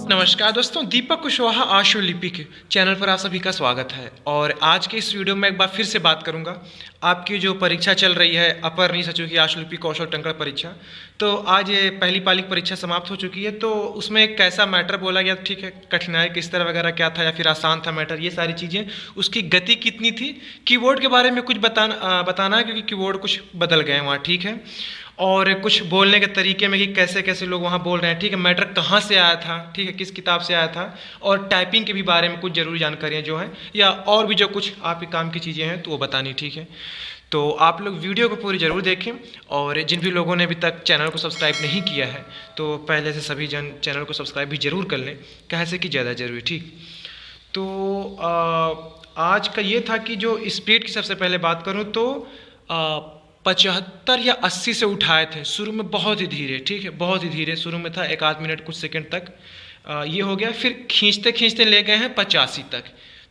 नमस्कार दोस्तों, दीपक कुशवाहा आशुलिपि के चैनल पर आप सभी का स्वागत है। और आज के इस वीडियो में एक बार फिर से बात करूंगा आपकी जो परीक्षा चल रही है अपर नी सचिव की आशुलिपि कौशल टंकण परीक्षा। तो आज ये पहली पाली परीक्षा समाप्त हो चुकी है। तो उसमें एक कैसा मैटर बोला गया, ठीक है, कठिनाई किस तरह वगैरह क्या था या फिर आसान था मैटर, ये सारी चीज़ें, उसकी गति कितनी थी, कीबोर्ड के बारे में कुछ बताना है क्योंकि कीबोर्ड कुछ बदल गए हैं वहाँ, ठीक है, और कुछ बोलने के तरीके में कि कैसे कैसे लोग वहाँ बोल रहे हैं, ठीक है, मैटर कहाँ से आया था, ठीक है, किस किताब से आया था, और टाइपिंग के भी बारे में कुछ ज़रूरी जानकारियाँ जो हैं या और भी जो कुछ आपके काम की चीज़ें हैं तो वो बतानी, ठीक है। तो आप लोग वीडियो को पूरी ज़रूर देखें, और जिन भी लोगों ने अभी तक चैनल को सब्सक्राइब नहीं किया है तो पहले से सभी जन चैनल को सब्सक्राइब भी ज़रूर कर लें, कैसे कि ज़्यादा ज़रूरी, ठीक। तो आज का ये था कि जो स्पीड की सबसे पहले बात करूँ तो 75 या 80 से उठाए थे शुरू में, बहुत ही धीरे, ठीक है, बहुत ही धीरे शुरू में था, एक आध मिनट कुछ सेकंड तक ये हो गया, फिर खींचते खींचते ले गए हैं 85 तक।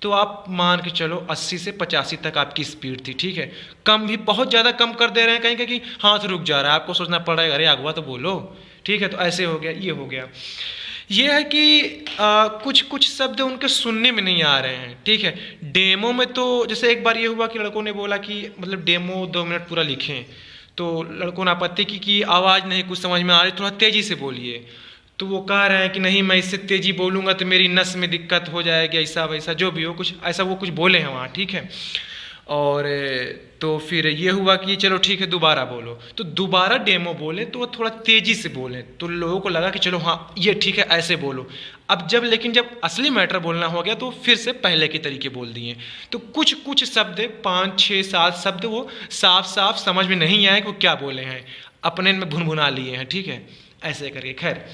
तो आप मान के चलो 80 से 85 तक आपकी स्पीड थी, ठीक है। कम भी बहुत ज़्यादा कम कर दे रहे हैं कहीं कहीं, हाथ रुक जा रहा है, आपको सोचना पड़ रहा है अरे अगवा तो बोलो, ठीक है। तो ऐसे हो गया, ये हो गया। ये है कि कुछ कुछ शब्द उनके सुनने में नहीं आ रहे हैं, ठीक है। डेमो में तो जैसे एक बार ये हुआ कि लड़कों ने बोला कि मतलब डेमो 2 मिनट पूरा लिखें, तो लड़कों ने आपत्ति की कि आवाज़ नहीं कुछ समझ में आ रही, थोड़ा तेज़ी से बोलिए। तो वो कह रहे हैं कि नहीं, मैं इससे तेज़ी बोलूँगा तो मेरी नस में दिक्कत हो जाएगी, ऐसा वैसा जो भी हो, कुछ ऐसा वो कुछ बोले हैं वहाँ, ठीक है। और तो फिर ये हुआ कि चलो ठीक है दोबारा बोलो, तो दोबारा डेमो बोले तो वो थोड़ा तेज़ी से बोले, तो लोगों को लगा कि चलो हाँ ये ठीक है ऐसे बोलो। अब जब असली मैटर बोलना हो गया तो फिर से पहले के तरीके बोल दिए। तो कुछ कुछ शब्द 5, 6, 7 शब्द वो साफ साफ समझ में नहीं आए कि वो क्या बोले हैं, अपने में भुनभुना लिए हैं, ठीक है, ऐसे करके। खैर,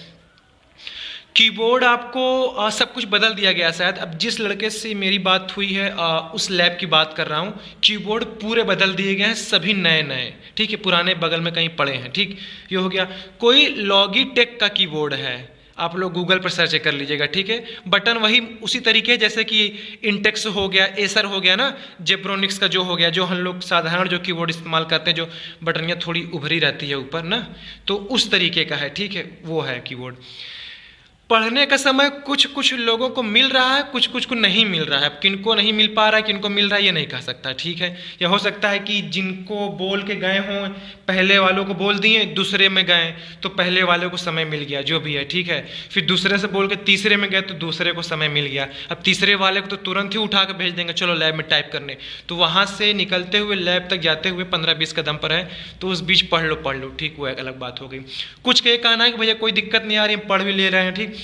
कीबोर्ड आपको सब कुछ बदल दिया गया शायद। अब जिस लड़के से मेरी बात हुई है उस लैब की बात कर रहा हूँ, कीबोर्ड पूरे बदल दिए गए हैं, सभी नए नए, ठीक है, पुराने बगल में कहीं पड़े हैं, ठीक। ये हो गया। कोई लॉगिटेक का कीबोर्ड है, आप लोग गूगल पर सर्च कर लीजिएगा, ठीक है। बटन वही उसी तरीके जैसे कि इंटेक्स हो गया, एसर हो गया ना, जेब्रोनिक्स का जो हो गया, जो हम लोग साधारण जो कीबोर्ड इस्तेमाल करते हैं, जो बटनियाँ थोड़ी उभरी रहती है ऊपर ना, तो उस तरीके का है, ठीक है, वो है कीबोर्ड। पढ़ने का समय कुछ कुछ लोगों को मिल रहा है, कुछ कुछ को नहीं मिल रहा है। अब किनको नहीं मिल पा रहा है, किनको मिल रहा है, ये नहीं कह सकता, ठीक है। या हो सकता है कि जिनको बोल के गए हों, पहले वालों को बोल दिए, दूसरे में गए तो पहले वाले को समय मिल गया, जो भी है, ठीक है। फिर दूसरे से बोल के तीसरे में गए तो दूसरे को समय मिल गया। अब तीसरे वाले को तो तुरंत ही उठा के भेज देंगे, चलो लैब में टाइप करने, तो वहाँ से निकलते हुए लैब तक जाते हुए 15-20 कदम पर है, तो उस बीच पढ़ लो, ठीक, वो एक अलग बात हो गई। कुछ का ये कहना है कि भैया कोई दिक्कत नहीं आ रही, हम पढ़ भी ले रहे हैं, ठीक।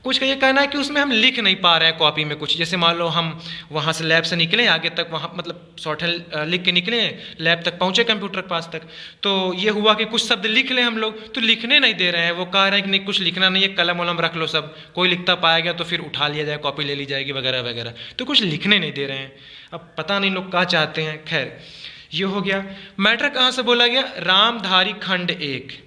कुछ का ये कहना है कि उसमें हम लिख नहीं पा रहे हैं कॉपी में कुछ, जैसे मान लो हम वहाँ से लैब से निकले आगे तक, वहाँ मतलब शॉर्ट लिख के निकले, लैब तक पहुँचे कंप्यूटर के पास तक, तो ये हुआ कि कुछ शब्द लिख लें हम लोग, तो लिखने नहीं दे रहे हैं। वो कह रहे हैं कि नहीं कुछ लिखना नहीं है, कलम वलम रख लो, सब कोई लिखता पाएगा तो फिर उठा लिया जाए, कॉपी ले ली जाएगी वगैरह वगैरह, तो कुछ लिखने नहीं दे रहे हैं। अब पता नहीं लोग क्या चाहते हैं। खैर, ये हो गया। मैटर कहाँ से बोला गया? रामधारी खंड 1,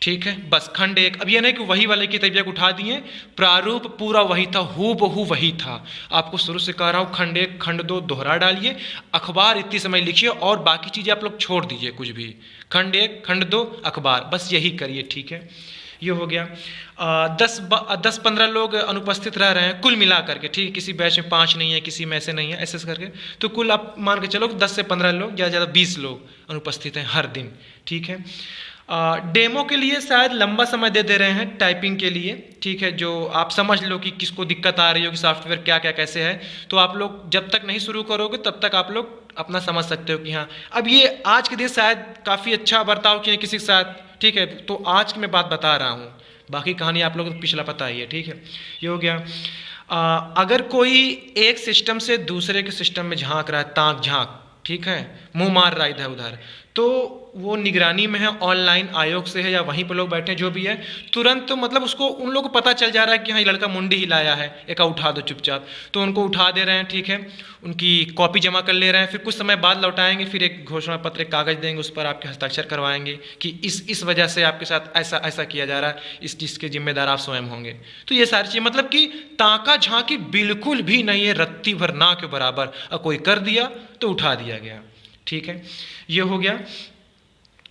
ठीक है, बस खंड 1। अब ये नहीं कि वही वाले की तबियत उठा दिए, प्रारूप पूरा वही था, हूबहू वही था। आपको शुरू से कह रहा हूँ, खंड 1 खंड 2 दोहरा डालिए, अखबार इतनी समय लिखिए और बाकी चीज़ें आप लोग छोड़ दीजिए, कुछ भी। खंड 1 खंड 2 अखबार, बस यही करिए, ठीक है। ये हो गया। 10-15 लोग अनुपस्थित रह रहे हैं कुल मिला करके, ठीक है, किसी बैच में 5 नहीं है, किसी में ऐसे नहीं है, ऐसे करके, तो कुल आप मान के चलो 10 से 15 लोग, ज़्यादा ज़्यादा 20 लोग अनुपस्थित हैं हर दिन, ठीक है। डेमो के लिए शायद लंबा समय दे रहे हैं टाइपिंग के लिए, ठीक है, जो आप समझ लो कि किसको दिक्कत आ रही हो कि सॉफ्टवेयर क्या क्या कैसे है, तो आप लोग जब तक नहीं शुरू करोगे तब तक आप लोग अपना समझ सकते हो कि हाँ। अब ये आज के दिन शायद काफ़ी अच्छा बर्ताव किए किसी के साथ, ठीक है, तो आज की मैं बात बता रहा हूँ, बाकी कहानी आप लोगों को पिछला पता ही है, ठीक है। ये हो गया। अगर कोई एक सिस्टम से दूसरे के सिस्टम में झांक रहा है, ताक झांक, ठीक है, मुंह मार रहा है इधर उधर, तो वो निगरानी में है, ऑनलाइन आयोग से है या वहीं पर लोग बैठे जो भी है, तुरंत तो मतलब उसको उन लोगों को पता चल जा रहा है कि हाँ ये लड़का मुंडी हिलाया है, एक उठा दो चुपचाप, तो उनको उठा दे रहे हैं, ठीक है, उनकी कॉपी जमा कर ले रहे हैं, फिर कुछ समय बाद लौटाएंगे, फिर एक घोषणा पत्र, एक कागज़ देंगे, उस पर आपके हस्ताक्षर करवाएंगे कि इस वजह से आपके साथ ऐसा ऐसा किया जा रहा है, इस चीज़ के जिम्मेदार आप स्वयं होंगे। तो ये सारी चीज़ मतलब कि ताका झांकी बिल्कुल भी नहीं है, रत्ती भर ना के बराबर, और कोई कर दिया तो उठा दिया गया, ठीक है। ये हो गया।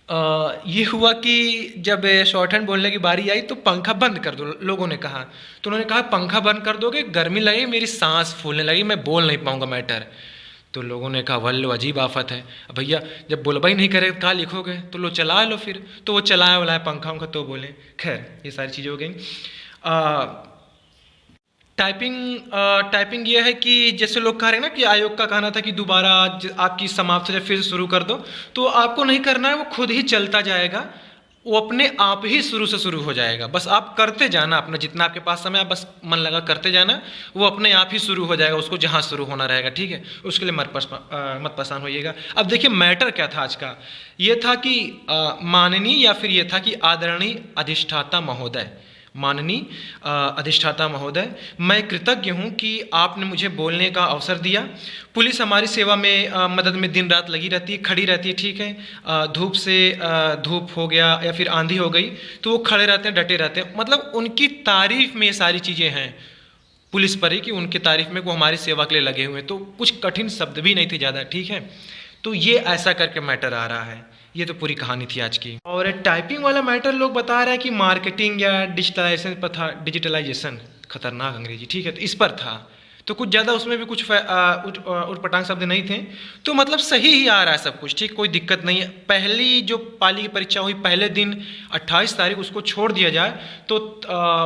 ये हुआ कि जब शॉर्ट हैंड बोलने की बारी आई तो पंखा बंद कर दो, लोगों ने कहा। तो उन्होंने कहा पंखा बंद कर दोगे, गर्मी लगी, मेरी सांस फूलने लगी, मैं बोल नहीं पाऊंगा मैटर। तो लोगों ने कहा वल्लो अजीब आफत है, अब भैया जब बोलबा ही नहीं करे कहाँ लिखोगे, तो लो चला लो फिर। तो वो चलाया वाला है पंखा उनका, तो बोले। खैर ये सारी चीज़ें हो गई। टाइपिंग ये है कि जैसे लोग कह रहे हैं ना कि आयोग का कहना था कि दोबारा आपकी समाप्त हो जाए फिर शुरू कर दो, तो आपको नहीं करना है, वो खुद ही चलता जाएगा, वो अपने आप ही शुरू से शुरू हो जाएगा। बस आप करते जाना, अपना जितना आपके पास समय आप बस मन लगा करते जाना, वो अपने आप ही शुरू हो जाएगा, उसको जहाँ शुरू होना रहेगा, ठीक है। उसके लिए मत परेशान होइएगा। अब देखिए मैटर क्या था आज का, ये था कि माननीय या फिर ये था कि आदरणीय अधिष्ठाता महोदय, माननीय अधिष्ठाता महोदय, मैं कृतज्ञ हूँ कि आपने मुझे बोलने का अवसर दिया। पुलिस हमारी सेवा में मदद में दिन रात लगी रहती है, खड़ी रहती है, ठीक है। धूप से धूप हो गया या फिर आंधी हो गई तो वो खड़े रहते हैं, डटे रहते हैं। मतलब उनकी तारीफ में ये सारी चीज़ें हैं पुलिस पर ही, कि उनकी तारीफ में वो हमारी सेवा के लिए लगे हुए हैं। तो कुछ कठिन शब्द भी नहीं थे ज़्यादा, ठीक है। तो ये ऐसा करके मैटर आ रहा है। ये तो पूरी कहानी थी आज की। और टाइपिंग वाला मैटर लोग बता रहे हैं कि मार्केटिंग या डिजिटलाइजेशन पर था, डिजिटलाइजेशन खतरनाक अंग्रेजी, ठीक है, तो इस पर था। तो कुछ ज़्यादा उसमें भी कुछ उटपटांग शब्द नहीं थे, तो मतलब सही ही आ रहा है सब कुछ, ठीक, कोई दिक्कत नहीं है। पहली जो पाली की परीक्षा हुई पहले दिन 28 तारीख उसको छोड़ दिया जाए तो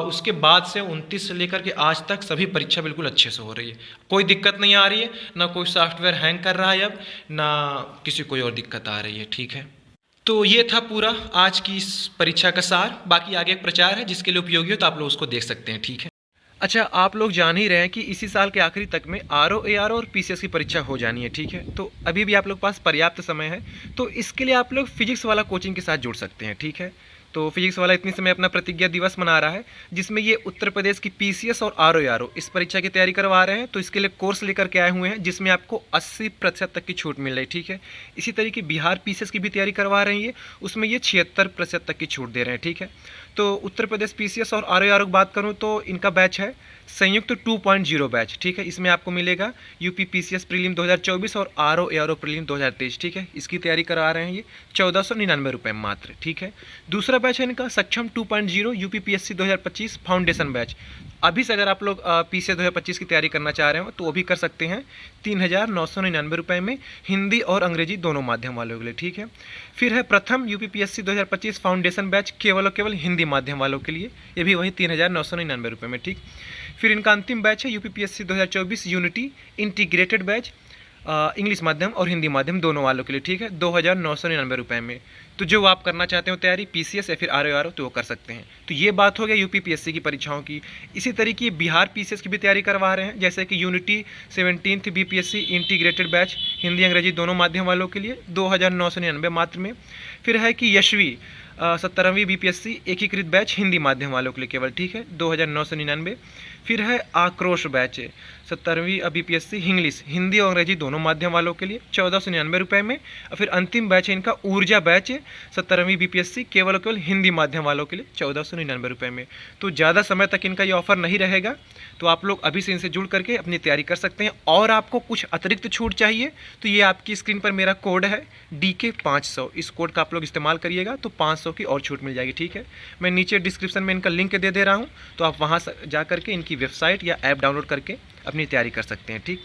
उसके बाद से 29 से लेकर के आज तक सभी परीक्षा बिल्कुल अच्छे से हो रही है, कोई दिक्कत नहीं आ रही है, ना कोई सॉफ्टवेयर हैंग कर रहा है अब, ना किसी कोई और दिक्कत आ रही है, ठीक है। तो ये था पूरा आज की इस परीक्षा का सार। बाकी आगे एक प्रचार है जिसके लिए उपयोगी हो तो आप लोग उसको देख सकते हैं, ठीक है। अच्छा, आप लोग जान ही रहे हैं कि इसी साल के आखिरी तक में आरओ एआरओ और पीसीएस की परीक्षा हो जानी है, ठीक है। तो अभी भी आप लोग पास पर्याप्त समय है, तो इसके लिए आप लोग फिजिक्स वाला कोचिंग के साथ जुड़ सकते हैं, ठीक है। तो फिजिक्स वाला इतनी समय अपना प्रतिज्ञा दिवस मना रहा है, जिसमें ये उत्तर प्रदेश की पीसीएस और आरओ एआरओ इस परीक्षा की तैयारी करवा रहे हैं। तो इसके लिए कोर्स लेकर के आए हुए हैं जिसमें आपको 80% तक की छूट मिल रही है, ठीक है। इसी तरीके बिहार पीसीएस की भी तैयारी करवा रही है, उसमें ये 76% तक की छूट दे रहे हैं, ठीक है। तो उत्तर प्रदेश पीसीएस और आरओ एआरओ की बात करूँ तो इनका बैच है संयुक्त 2.0 बैच, ठीक है। इसमें आपको मिलेगा यूपी पीसीएस प्रीलिम 2024 और आरओ एआरओ प्रीलिम 2023, ठीक है। इसकी तैयारी करा रहे हैं ये 1499 रुपये मात्र, ठीक है। दूसरा बैच है इनका सक्षम 2.0 यूपी पीएससी 2025 फाउंडेशन बैच। अभी से अगर आप लोग पीसीएस 2025 की तैयारी करना चाह रहे हो तो वो भी कर सकते हैं 3999 रुपये में, हिंदी और अंग्रेजी दोनों माध्यम वालों के लिए, ठीक है। फिर है प्रथम यूपी पीएससी 2025 फाउंडेशन बैच केवल और केवल हिंदी माध्यम वालों के लिए, ये भी वही 3999 रुपये में, ठीक। फिर इनका अंतिम बैच है UP PSC 2024 unity integrated batch, English माध्यम और हिंदी माध्यम दोनों वालों के लिए, ठीक है, 2999 रुपये में। तो जो आप करना चाहते हो तैयारी पीसीएस या फिर आरओ तो वो कर सकते हैं। तो ये बात हो गया यूपी पीएससी की परीक्षाओं की। इसी तरीके बिहार पीसीएस की भी तैयारी करवा रहे हैं, जैसे कि unity 17th BPSC integrated batch Hindi अंग्रेजी दोनों माध्यम वालों के लिए 2999 मात्र में। फिर है कि यशवी 17वीं बीपीएससी एकीकृत बैच हिंदी माध्यम वालों के लिए केवल, ठीक है, 2999। फिर है आक्रोश बैच 17वीं बीपीएससी इंग्लिश हिंदी और अंग्रेजी दोनों माध्यम वालों के लिए 1499 रुपये में। और फिर अंतिम बैच है इनका ऊर्जा बैच 17वीं बीपीएससी केवल केवल हिंदी माध्यम वालों के लिए 1499 रुपये में। तो ज़्यादा समय तक इनका ये ऑफर नहीं रहेगा, तो आप लोग अभी से इनसे जुड़ करके अपनी तैयारी कर सकते हैं। और आपको कुछ अतिरिक्त छूट चाहिए तो ये आपकी स्क्रीन पर मेरा कोड है DK500, इस कोड का आप लोग इस्तेमाल करिएगा तो 500 की और छूट मिल जाएगी, ठीक है। मैं नीचे डिस्क्रिप्शन में इनका लिंक दे रहा हूँ, तो आप वहाँ जा करके इनकी वेबसाइट या ऐप डाउनलोड करके अपनी तैयारी कर सकते हैं, ठीक।